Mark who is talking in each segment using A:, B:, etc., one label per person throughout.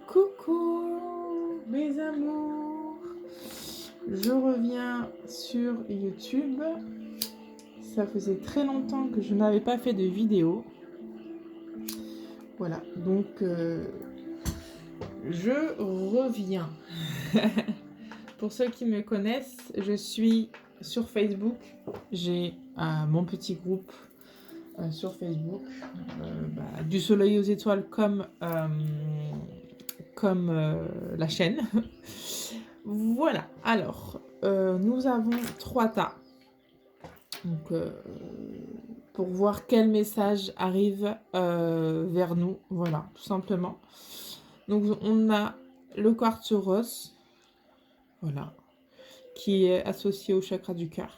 A: Coucou mes amours, je reviens sur YouTube. Ça faisait très longtemps que je n'avais pas fait de vidéo. Voilà, donc je reviens. Pour ceux qui me connaissent, je suis sur Facebook. J'ai mon petit groupe sur Facebook, du soleil aux étoiles comme la chaîne. Voilà, alors nous avons 3 tas. Donc, pour voir quel message arrive vers nous, voilà, tout simplement. Donc, on a le quartz rose, voilà, qui est associé au chakra du cœur.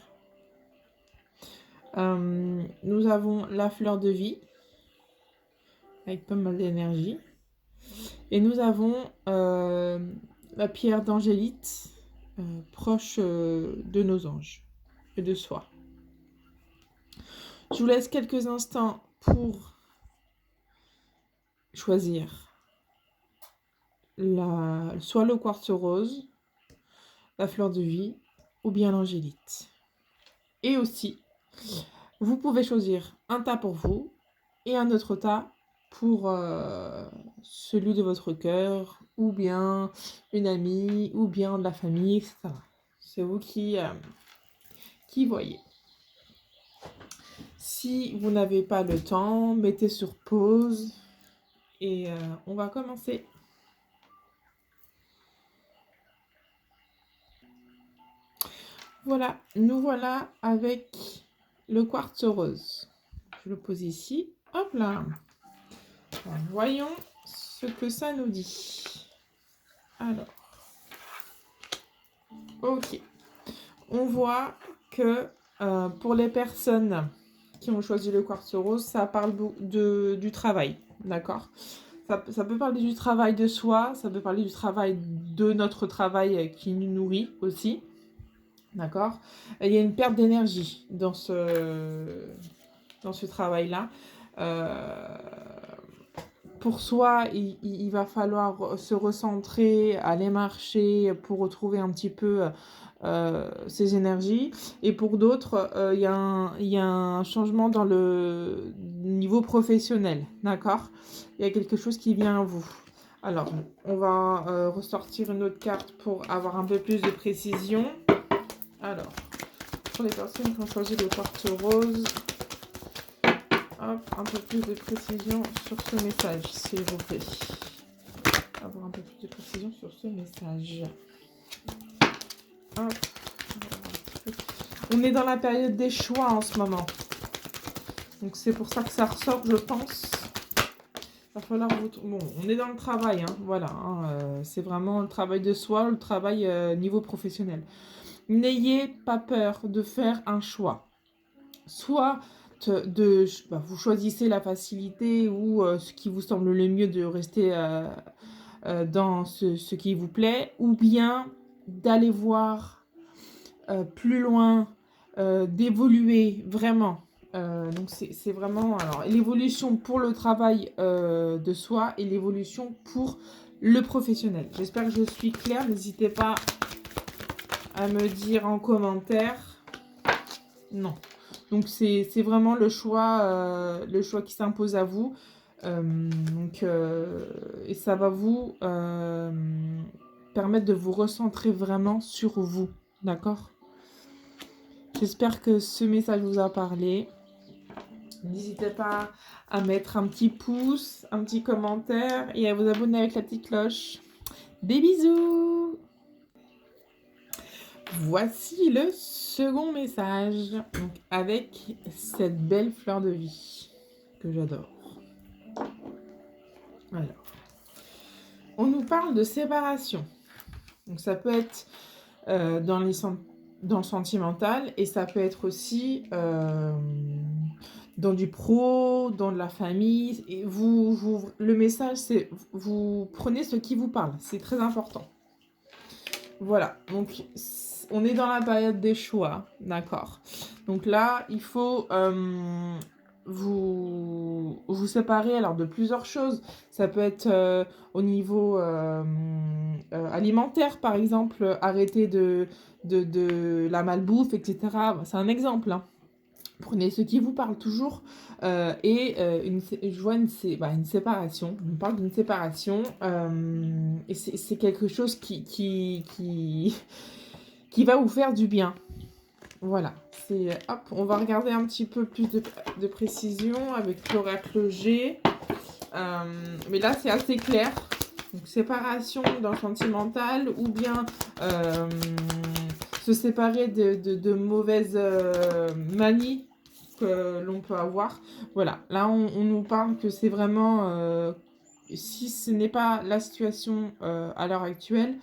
A: Nous avons la fleur de vie, avec pas mal d'énergie. Et nous avons la pierre d'angélite, proche de nos anges et de soi. Je vous laisse quelques instants pour choisir soit le quartz rose, la fleur de vie ou bien l'angélite. Et aussi, vous pouvez choisir un tas pour vous et un autre tas pour celui de votre cœur, ou bien une amie, ou bien de la famille, etc. C'est vous qui voyez. Si vous n'avez pas le temps, mettez sur pause et on va commencer. Voilà, nous voilà avec le quartz rose. Je le pose ici. Hop là. Alors, voyons ce que ça nous dit. Alors, ok. On voit que pour les personnes qui ont choisi le quartz rose, ça parle du travail, d'accord ? Ça peut parler du travail de soi, ça peut parler du travail de notre travail qui nous nourrit aussi, d'accord ? Il y a une perte d'énergie dans ce travail-là. Pour soi, il va falloir se recentrer, aller marcher pour retrouver un petit peu ses énergies. Et pour d'autres, il y a un changement dans le niveau professionnel, d'accord ? Il y a quelque chose qui vient à vous. Alors, on va ressortir une autre carte pour avoir un peu plus de précision. Alors, pour les personnes qui ont choisi le quartz rose, hop, un peu plus de précision sur ce message, s'il vous plaît. Avoir un peu plus de précision sur ce message. Hop. On est dans la période des choix en ce moment. Donc c'est pour ça que ça ressort, je pense. Il va falloir bon, on est dans le travail, hein, voilà. C'est vraiment le travail de soi, le travail niveau professionnel. N'ayez pas peur de faire un choix. Soit vous choisissez la facilité ou ce qui vous semble le mieux de rester dans ce qui vous plaît, ou bien d'aller voir plus loin, d'évoluer vraiment. Donc c'est vraiment l'évolution pour le travail de soi et l'évolution pour le professionnel. J'espère que je suis claire. N'hésitez pas à me dire en commentaire. Non. Donc c'est vraiment le choix qui s'impose à vous. Et ça va vous permettre de vous recentrer vraiment sur vous. D'accord ? J'espère que ce message vous a parlé. N'hésitez pas à mettre un petit pouce, un petit commentaire et à vous abonner avec la petite cloche. Des bisous! Voici le second message, donc avec cette belle fleur de vie que j'adore. Alors, on nous parle de séparation. Donc ça peut être dans le sentimental et ça peut être aussi dans du pro, dans de la famille. Et le message, c'est vous prenez ce qui vous parle. C'est très important. Voilà, donc on est dans la période des choix, d'accord. Donc là, il faut vous séparer alors de plusieurs choses. Ça peut être au niveau alimentaire, par exemple, arrêter de la malbouffe, etc. C'est un exemple, hein. Prenez ce qui vous parle toujours. Je vois une séparation. On parle d'une séparation. Et c'est quelque chose qui va vous faire du bien. Voilà. Hop, on va regarder un petit peu plus de précision avec l'oracle G. Mais là, c'est assez clair. Donc, séparation dans le sentimental ou bien se séparer de mauvaises manies que l'on peut avoir. Voilà, là, on nous parle que c'est vraiment... si ce n'est pas la situation à l'heure actuelle,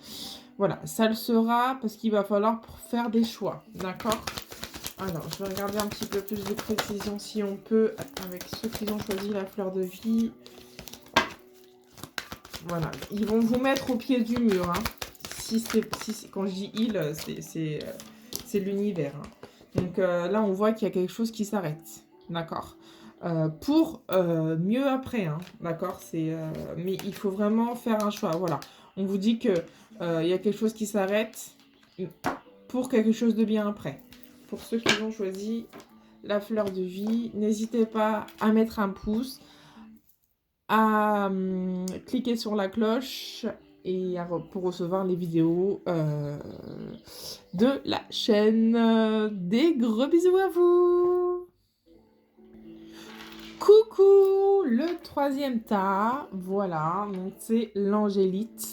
A: voilà, ça le sera parce qu'il va falloir faire des choix. D'accord ? Alors, je vais regarder un petit peu plus de précision si on peut avec ceux qui ont choisi la fleur de vie. Voilà, ils vont vous mettre au pied du mur. Hein. Quand je dis il, c'est l'univers. Hein. Donc là, on voit qu'il y a quelque chose qui s'arrête. D'accord. Pour mieux après. Hein. D'accord. Mais il faut vraiment faire un choix. Voilà. On vous dit que il y a quelque chose qui s'arrête pour quelque chose de bien après. Pour ceux qui ont choisi la fleur de vie, n'hésitez pas à mettre un pouce, à cliquer sur la cloche et pour recevoir les vidéos de la chaîne. Des gros bisous à vous. Coucou, le troisième tas, voilà, donc c'est l'angélite.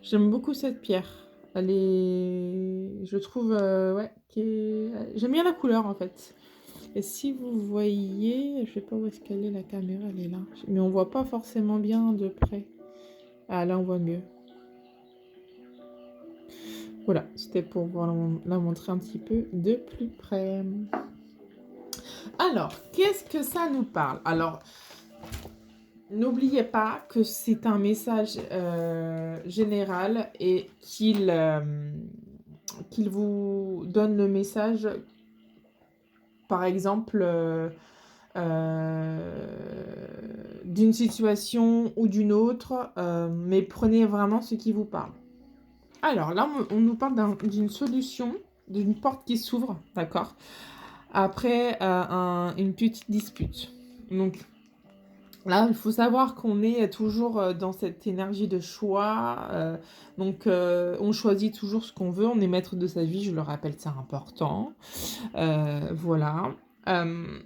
A: J'aime beaucoup cette pierre. Elle est, je trouve, ouais, j'aime bien la couleur en fait. Et si vous voyez, je sais pas où est-ce qu'elle est, la caméra, elle est là. Mais on voit pas forcément bien de près. Ah, là, on voit mieux. Voilà, c'était pour la montrer un petit peu de plus près. Alors, qu'est-ce que ça nous parle? Alors, n'oubliez pas que c'est un message général et qu'il vous donne le message, par exemple... d'une situation ou d'une autre, mais prenez vraiment ce qui vous parle. Alors là, on nous parle d'une solution, d'une porte qui s'ouvre, d'accord, après une petite dispute. Donc là, il faut savoir qu'on est toujours dans cette énergie de choix. Donc, on choisit toujours ce qu'on veut. On est maître de sa vie, je le rappelle, c'est important. Voilà.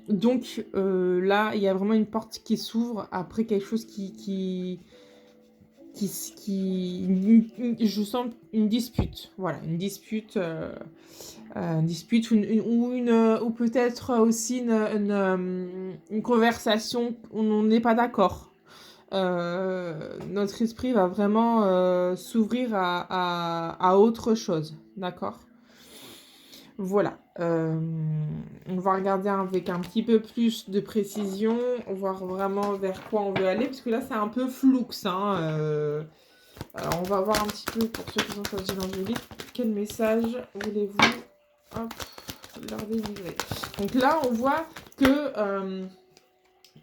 A: Donc là, il y a vraiment une porte qui s'ouvre après quelque chose je sens une dispute. Voilà, une dispute ou peut-être aussi une conversation où on n'est pas d'accord. Notre esprit va vraiment s'ouvrir à autre chose, d'accord ? Voilà, on va regarder avec un petit peu plus de précision, voir vraiment vers quoi on veut aller, parce que là c'est un peu flou. Hein, alors on va voir un petit peu pour ceux qui ont choisi l'angélique, quel message voulez-vous leur délivrer. Donc là on voit que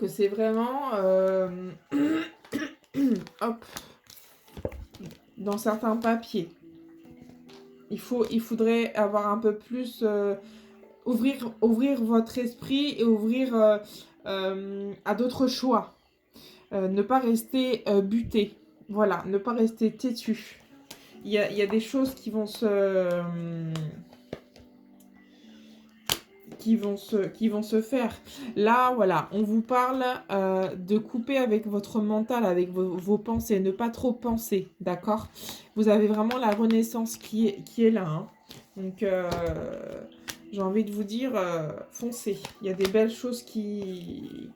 A: c'est vraiment hop, dans certains papiers. Il faudrait avoir un peu plus... ouvrir votre esprit et ouvrir à d'autres choix. Ne pas rester buté. Voilà, ne pas rester têtu. Il y a des choses qui vont se faire. Là, voilà, on vous parle de couper avec votre mental, avec vos pensées, ne pas trop penser, d'accord ? Vous avez vraiment la renaissance qui est là. Hein. Donc, j'ai envie de vous dire, foncez. Il y a des belles choses qui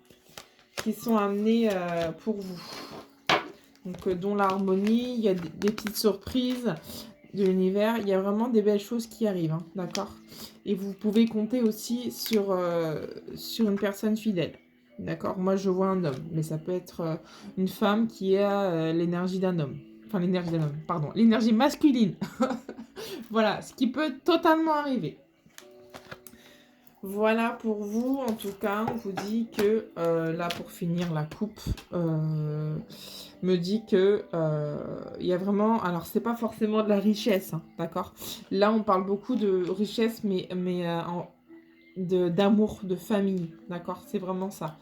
A: sont amenées pour vous. Donc, dont l'harmonie, il y a des petites surprises de l'univers. Il y a vraiment des belles choses qui arrivent, hein, d'accord ? Et vous pouvez compter aussi sur une personne fidèle. D'accord ? Moi, je vois un homme, mais ça peut être une femme qui a l'énergie d'un homme. Enfin, l'énergie d'un homme, pardon. L'énergie masculine. Voilà, ce qui peut totalement arriver. Voilà pour vous, en tout cas, on vous dit que, là, pour finir, la coupe me dit que il y a vraiment... Alors, c'est pas forcément de la richesse, hein, d'accord? Là, on parle beaucoup de richesse, mais d'amour, de famille, d'accord? C'est vraiment ça.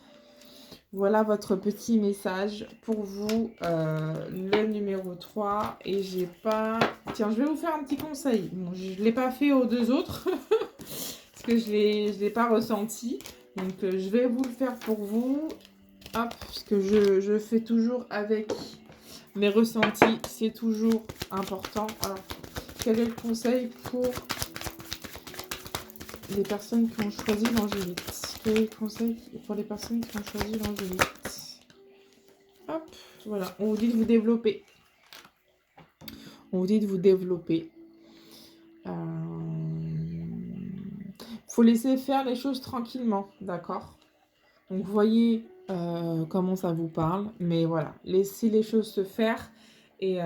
A: Voilà votre petit message pour vous, le numéro 3. Et j'ai pas... Tiens, je vais vous faire un petit conseil. Bon, je ne l'ai pas fait aux deux autres, parce que je l'ai pas ressenti. Donc, je vais vous le faire pour vous. Hop, parce que je fais toujours avec mes ressentis. C'est toujours important. Alors, quel est le conseil pour les personnes qui ont choisi l'angélite? Quel est le conseil pour les personnes qui ont choisi l'angélite? Hop, voilà. On vous dit de vous développer. On vous dit de vous développer. Faut laisser faire les choses tranquillement, d'accord? Donc, vous voyez comment ça vous parle. Mais voilà, laissez les choses se faire. Et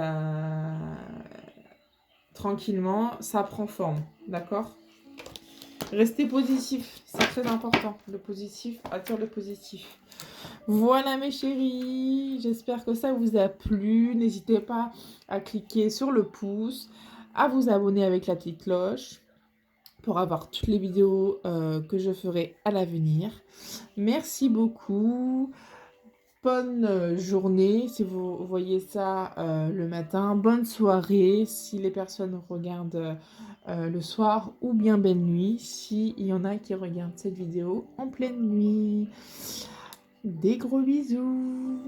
A: tranquillement, ça prend forme, d'accord? Restez positif, c'est très important. Le positif attire le positif. Voilà mes chéris, j'espère que ça vous a plu. N'hésitez pas à cliquer sur le pouce, à vous abonner avec la petite cloche pour avoir toutes les vidéos que je ferai à l'avenir. Merci beaucoup. Bonne journée si vous voyez ça le matin. Bonne soirée si les personnes regardent le soir, ou bien belle nuit s'il y en a qui regardent cette vidéo en pleine nuit. Des gros bisous.